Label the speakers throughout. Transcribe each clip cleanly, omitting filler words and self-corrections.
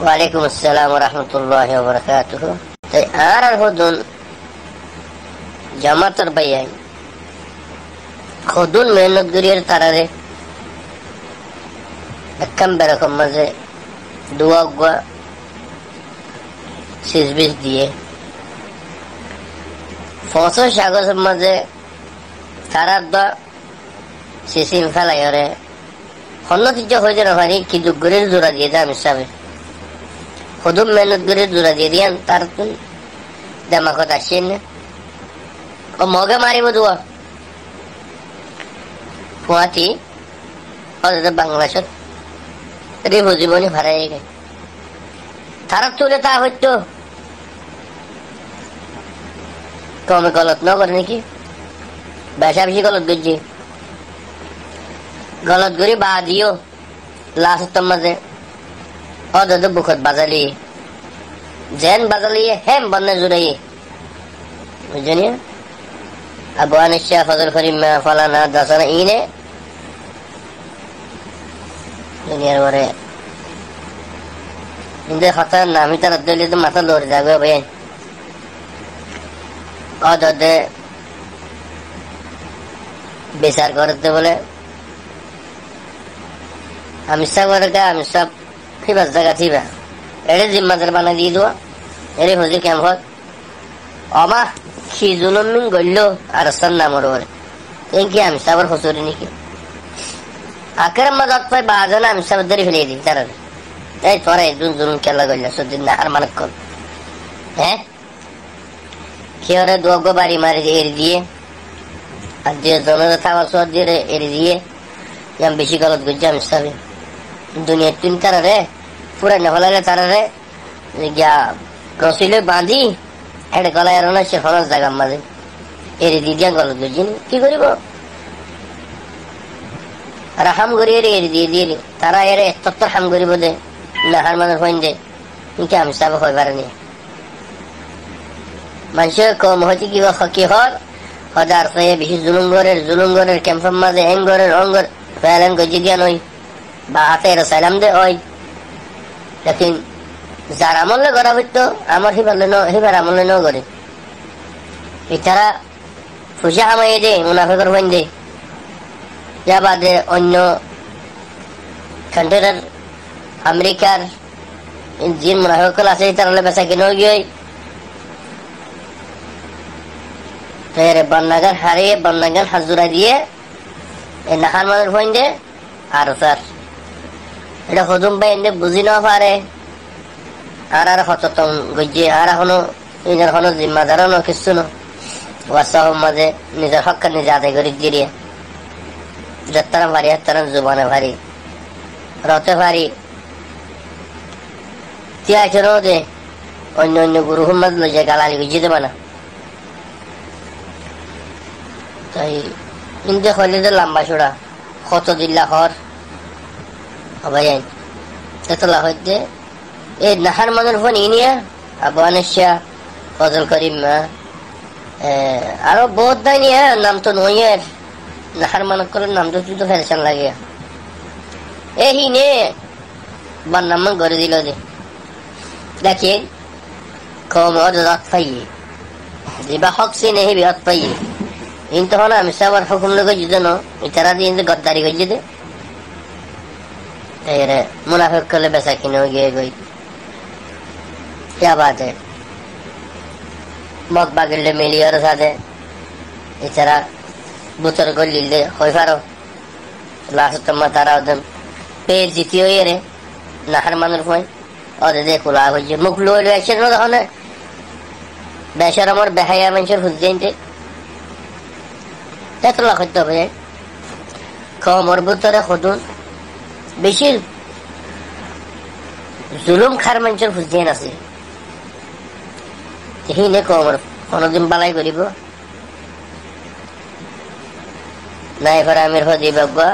Speaker 1: ওয়ালাইকুম আসসালাম ওয়া রাহমাতুল্লাহি ওয়া বারাকাতুহু। তাই আর হদুন জামাতর ভাইয়াই হদুন মেহনত করিয়ার তারারে একখান বেরকম মাঝে দোয়া গুয়া সিজবিজ দিয়ে ফসল সাগজের মাঝে তারার দা সিসিম ফেলাই ওরে হন্নতিজ্য হয়ে না পারি কিন্তু গরির জোড়া দিয়ে দাম হিসাবে হদুম মেহনত করে জোড়া দিয়ে দিয়ান তার তুই দেমাকত আসছেন না ও মগে মারিব দোয়া ফুয়াতি বাংলাদেশত রেবু জীবনী ভাড়াই গে তারা তুলে তা হইতো কমে গলত ন করে নাকি বেশা বেশি গলত করছি গলত করি বা দিও লাস্ট মাঝে অদ বুকত বাজালি জেন বাজালি হেম বন্যে জুড়াই বুঝলি আবু আনিসা ফজল করিম ফলানা দাসানা ইনে দুনিয়ার পরে কিন্তু হঠাৎ নামি তার দিলে তো মাথা লড়ে যাবে ভাই অদে বিচার করতে বলে আমি সব আমি সব থিবা জায়গা থিবা এড়ে জিম্মাদার বানা দিয়ে দেওয়া এরে হজি কেমন অমা কি জুলুম গড়ল আর সার নামর ওরে কি আমি সবার হসুরি নাকি আখের মজাত পাই বাজানা আমি সব ধরে ফেলে দিই তারা এই তোরা একজন জুলুম খেলা গড়ল সদিন না আর মানক কর হ্যাঁ কি ওরে দোগো বাড়ি মারি এড়ে দিয়ে আর যে জনের থাকা সর দিয়ে এড়ে দিয়ে আমি বেশি গলত করছি আমি সবে দুনিয়ার তিন তারা রে পুরা নেহলালে তারা রে গিয়া রসিলে বাঁধি এটা গলায় আর সে হরস জায়গার মাঝে এর দিদিয়া গলত করছি কি করিব আর হাম করি এর এর দিয়ে দিয়ে তারা এর তত্তর হাম করিব দে না হার মানুষ হইন দে কিন্তু আমি সব হয়ে পারেনি মানুষের কম হচ্ছে কি হর হজার বেশি জুলুঙ্গরের ক্যাম্পের মাঝে এঙ্গরের অঙ্গর ফেলেন গজি দিয়া নই বা হাতে সাইলাম দে ওই লেকিন যার আমলে করা হইতো আমার হিবার আমলে ন করে এছাড়া ফুসা হামাই দে মুনাফেকর হইন দে যা বাদে অন্য কান্ট্রির আমেরিকার যে মুনাফেকল আছে তারা বেচা কিনে গিয়ে বন্যাগান হারিয়ে বন্যাগান হাজুরা দিয়ে এই নাহার মানুষ হইন দে আর স্যার এটা হজুম ভাই এনে বুঝি না পারে আর সচেতন গজ্জে আর এখনো নিজের এখনো জিম্মাদারও ন কিছু ন ওয়াসাহ মাঝে নিজের হক নিজে আদায় করে দিয়ে যাত্রা ভারী হাত্তারা জুবানে ভারী রতে ভারী তিয়া আচরণ দে অন্য অন্য গুরু হুম্মাদ লইয়া গালালি গজ্জে দেবা না তাই কিন্তু হইলে যে লম্বা চূড়া কত দিল্লা হর ভাই তেতলা হইতে এই নাহার মানুষ ফোন ইনিয়া আবু আনিসা ফজল করিম আরো বহুত দাই নিয়ে নাম তো নইয়ের নাহার মানুষ করে নাম তো তুই তো ফেরেশান লাগে এই নে বান্নাম করে দিল দে দেখে কম অজাত পাইয়ে যেবা হক সে নেই বিহত পাইয়ে কিন্তু হন আমি সবার হুকুম লোক যেন ইতারা দিয়ে গদ্দারি গজ্জে দে এরে মুনাফিক করলে বেচা কিনে গিয়ে গই क्या बात है मग बागिले मिली और साथे इचरा बुतर को लिले होई फारो लास्ट तम तारा दम पेर जितियो ये रे नहर मनर होय और देखो ला हो जे मुख लो एक्शन न हने बेशरम और बेहया मंशर हुजैनते তেতলা করতে হবে কমর বুতরে খুদুন বেশি জুলুম খার মানুষের হুজেন আছে হিনে কমর কোনদিন বালাই করিব না এবার আমির হদি বাবা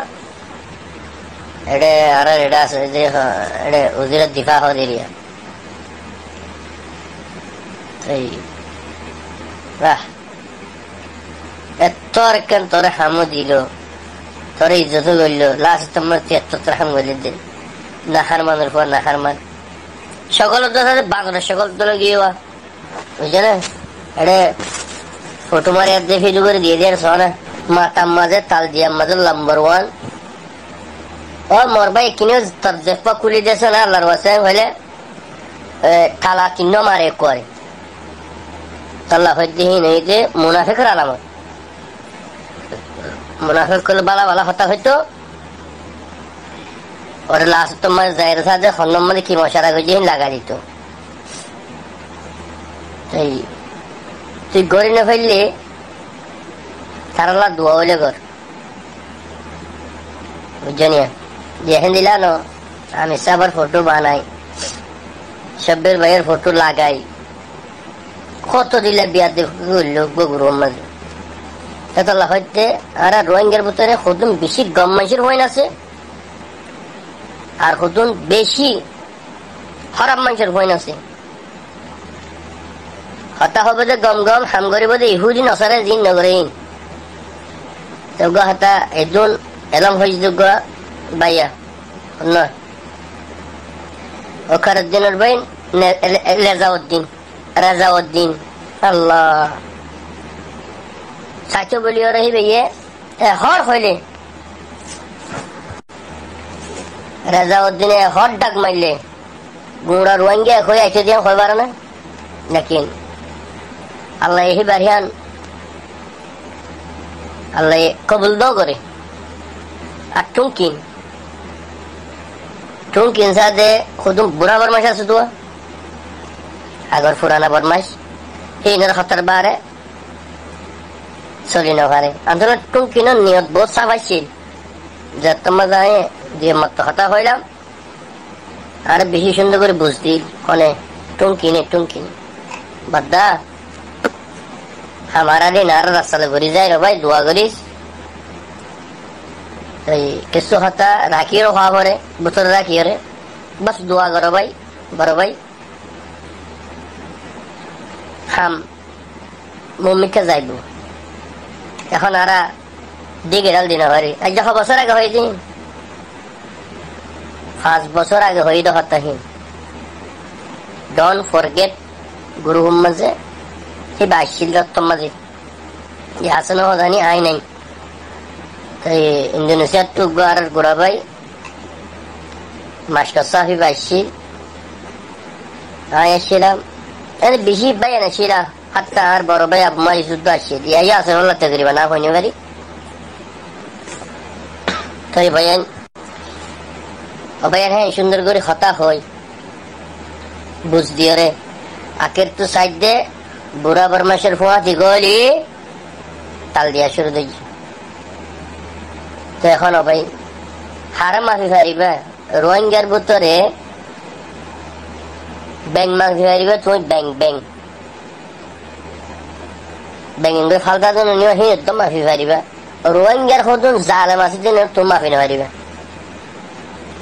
Speaker 1: এডে আর এডা আছে যে এডে উজিরের দিফা হদি রিয়া এই বাহ এত কেন তোরে হামো দিল তোরে ইজ্জত করল লাস্ট তোমার ৭৩ হাম বলে দিন নাহার মানের পর নাহার মান সকল বাংলার সকল দলে গিয়ে বুঝছে না এটা ফটো মারি দিয়ে ভিডিও করে দিয়ে দিয়ে শোনা মাতার মাঝে তাল দিয়ার মাঝে নাম্বার ওয়ান ও মোর ভাই কিনে তোর জেপা খুলি দিয়েছে না আল্লাহর বাসে হইলে তালা কিন্ন মারে করে তাল্লা হইতে হইতে মুনাফিকের আলামত মুনাফিক করলে বালা বালা হতা হইতো ওর লাস্ট তোমার জায়গা সাথে হন্নম মানে কি মশারা গেছে লাগা দিত তুই গড়ি না ফেললে তারা দোয়া হইলে গর বুঝছনি যেখান দিলা ন আমি সবার ফটো বানাই সবের ভাইয়ের ফটো লাগাই কত দিলে বিয়া করলো গরুর মাঝে এতলা হইতে আর রোহিঙ্গার ভিতরে কতদিন বেশি গম মাসের হইন আছে আর কতদিন বেশি খারাপ মানুষের হইন আছে হতা হবে যে গম গম হাম করিব যে ইহুদি নসারে জিন নগরে হাতা এজন এলম হয়েছে বাইয়া নয় ওখানের দিনের বাইন রাজাউদ্দিন আল্লাহ সাচো বলিও রহিবে ইয়ে হর হইলে রাজাউদ্দিনে হর ডাক মারলে গুঁড়া রোহিঙ্গা হয়ে আইসে দিয়ে হইবার না লেকিন আল্লাহ এই বাড়িয়ান আল্লাহ কবুল দাও করে আর টুঙ্কিন সাথে খুদুম বুড়া বরমাস আছে তো আগর পুরানা বরমাস এইনার হতার বারে চলি না পারে আন্দোলন টুঙ্কিনের নিয়ত বহুত সাফাইছিল যে তোমার যায় যে মত হতা হইলাম আর বেশি সুন্দর করে বুঝতি কনে টুঙ্কিনে বাদ্দা আমার দিন আর রাস্তাতে ঘুরি যায় রে ভাই দোয়া করিস কিছু হতা রাখিও হওয়া পরে বোতল রাখিও রে বাস দোয়া করো ভাই বড় ভাই হাম মম্মিকে যাইব এখন আরা দিকে ডাল দিন হরি আজ 10 বছর আগে হয়ে দিন 5 বছর আগে হয়ে হতাহীন ডোন্ট ফরগেট গুরু মাঝে এই বাসিল রত্তম মাঝে যে হাসান জানি আই নাই তাই ইন্দোনেশিয়ার টুকু আর গোড়া ভাই মাস্টার সাহেব আসছিল আয় আসছিলাম বেশি ভাই এনেছিলাম হাত্তা আর বড় ভাই আমার যুদ্ধ আসছিল ইয়াই আসে হল্লা তকরিবা না হইনি বাড়ি তাই ভাইয়ান ভাইয়ান হ্যাঁ সুন্দর করে হতা হয় বুঝ দিয়ে রে আখের তো সাইড দে বুড়া বরমাসের ফোয়া দিগলি তাল দিয়া শুরু দিয়েছি তো এখন ভাই হারা মাফি ফারিবা রোহিঙ্গার ভিতরে ব্যাং মাফি ফারিবা তুমি ব্যাং ফালতা দিন নিও হি তো মাফি ফারিবা রোহিঙ্গার হতুন জালেম আছে দিন তো মাফি না ফারিবা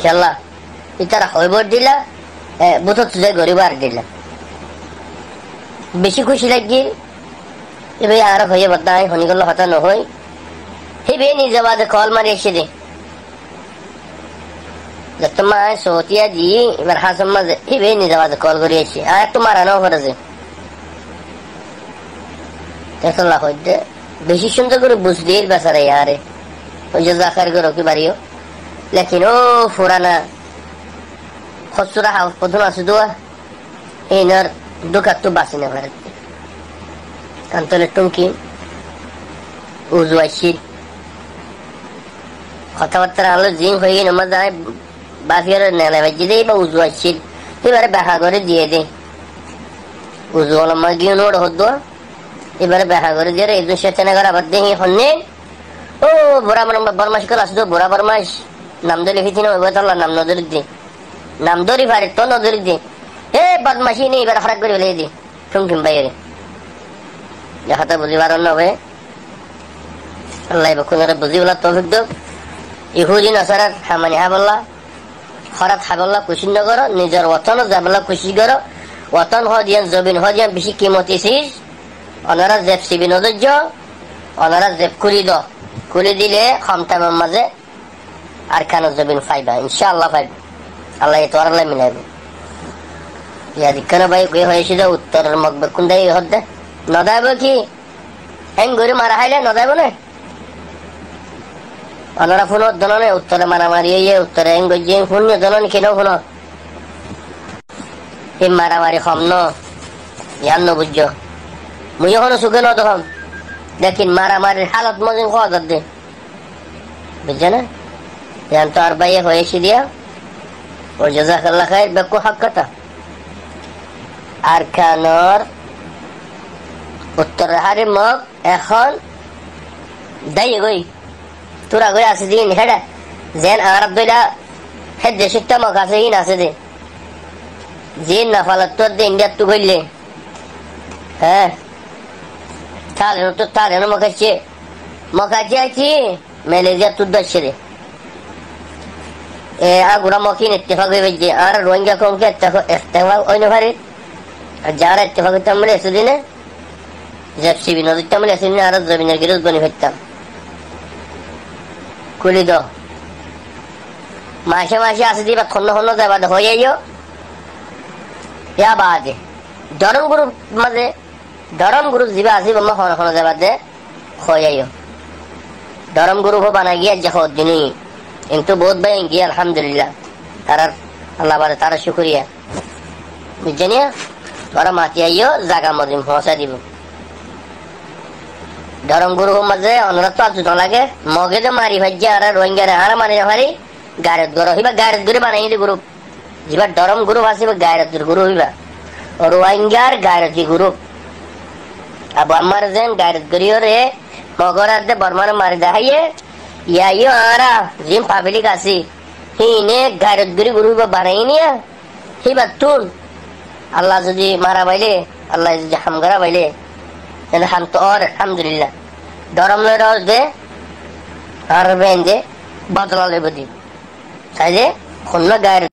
Speaker 1: খেলা ইতারা হইব দিলা বুথত তুই গরিব আর দিলা বেশি খুশি লাগিল এবার আর হয়ে বদাই হনি গেল হতা নহই হেবে নিজে বাদে কল মারি এসে দে তোমার সতিয়া দি এবার হাসম মাঝে হেবে নিজে বাদে কল করে এসে আর তোমার আনাও করেছে দেখলা হইতে বেশি সুন্দর করে বুঝলি বেচারা ইয়ারে ওই যে জাকার করো কি বাড়িও লেকিন ও ফুরানা খসুরা প্রথম আছে দোয়া এইনার দোকান তো বাঁচি না ভারত কান্তলে টুঙ্কি উজু আসছিল কথাবার্তা আলো জিং হয়ে গেল আমার যায় বাফিয়ার নেলা বাজি দেয় বা উজু আসছিল এবারে দেখা করে দিয়ে দে উজু আমার গিয়ে নোট হতো এবারে দেখা করে দিয়ে একজন সেচেনা করে আবার দেখি হন্যে ও বুড়া বরমাস করে আসতো বুড়া বরমাস নাম ধরে লিখেছি না ওই তাল্লা নাম নজরি দি নাম ধরি পারে তো নজরি দি এ বদমাসি নেই এবার খারাপ করে ফেলে দি টুমটুম বাইরে যাহাতে বুঝি পারেন না ভাই আল্লাহ কোনরে বুঝি বলা তৌফিক দেব ইহুদি নাসারাত হামানি হাবল্লা হরাত হাবল্লা খুশি ন করো নিজের ওতন যাবলা খুশি করো ওতন হদিয়ান জবিন হদিয়ান বেশি কিমতি সিস ওনারা জেব সিবি নদর্য ওনারা জেব খুলি দিলে ক্ষমতামের মাঝে আর খানো জবিন ফাইবা ইনশাআল্লাহ ফাইবা আল্লাহ তো আল্লাহ মিলাইব ইয়া দিখানা ভাই গে হয়েছিল উত্তরের মগ বেকুন দেয় হদ্দে নদাইব কি হ্যাং গরি মারা হাইলে নদাইব না অনরা ফোন দননে উত্তরে মারামারি ইয়ে উত্তরে হ্যাং গজি ফোন দনন কেন ফোন এই মারামারি কম ন ইয়ান ন বুঝছ মুই হনো সুখে ন তখন দেখিন মারামারির হালত মজিন খাওয়া দে বুঝছে না ইয়ান তো আর ভাইয়ে হয়েছি দিয়া ওর জাজাকাল্লাহ খায়ের বেকু হক কথা আর খানোর উত্তর হারে মগ এখন দাইয়ে গই তোরা গই আছে দিন হেডা যেন আরব দইলা হেড দেশিকটা মগ আছে হিন আছে দে জিন না ফালাত তোর দে ইন্ডিয়া তু গইলে হ্যাঁ তাহলে তো তাহলে মকাচ্ছে আছি ম্যালেরিয়া তুর দশে রে এ আগুরা মকিন ইত্তেফাক হয়ে যে আর রোহিঙ্গা কমকে ইত্তেফাক ওই না ভারে আর যারা ইত্তেফাক হইতাম বলে এসেদিনে জেপসিবি নদীরতাম বলে এসেদিনে আর জমিনের গিরোজ বনি ফেরতাম খুলি দ মাসে মাসে আসে দিবা খন্ন খন্ন যাবা হয়ে যাইও ইয়া বাদে ধরম গ্রুপ মাঝে ধরম গ্রুপ যাবা আসিব মা খন্ন খন্ন যাবা দে হয়ে যাইও ধরম গ্রুপ বানা গিয়া যা দিনই কিন্তু বহুত ভাই গিয়ে আলহামদুলিল্লাহ তারার আল্লাহ বারে তারা শুক্রিয়া বুঝছেনিয়া তোরা মাতি আইও জাগা মদিম পৌঁছা দিব ধরম গুরু মাঝে অনুরোধ তো আজ লাগে মগে যে মারি ভাজ্যা আর রোহিঙ্গা আর মারি ভারি গাড়িত গরু হইবা গাড়িত গড়ে বানাই দি গ্রুপ যেবার ধরম গুরু আসিব গাড়িত গুরু হইবা রোহিঙ্গার গাড়িত গুরু আব আমার যেন গাড়িত গড়িও রে মগরাত দে বর্মার মারি দেখাইয়ে ইয়াইও আরা জিম পাবলিক আসি হিনে গাড়িত গড়ি গুরু হইবা বানাই নিয়া হিবা তুন আল্লাহ যদি মারা বাইলে আল্লাহ যদি হামগারা বাইলে তাহলে হাম তো আর আলহামদুলিল্লাহ ধরম লয় রস দে আর বেন দে বদলা লেবদি তাই যে খুলনা গায়ের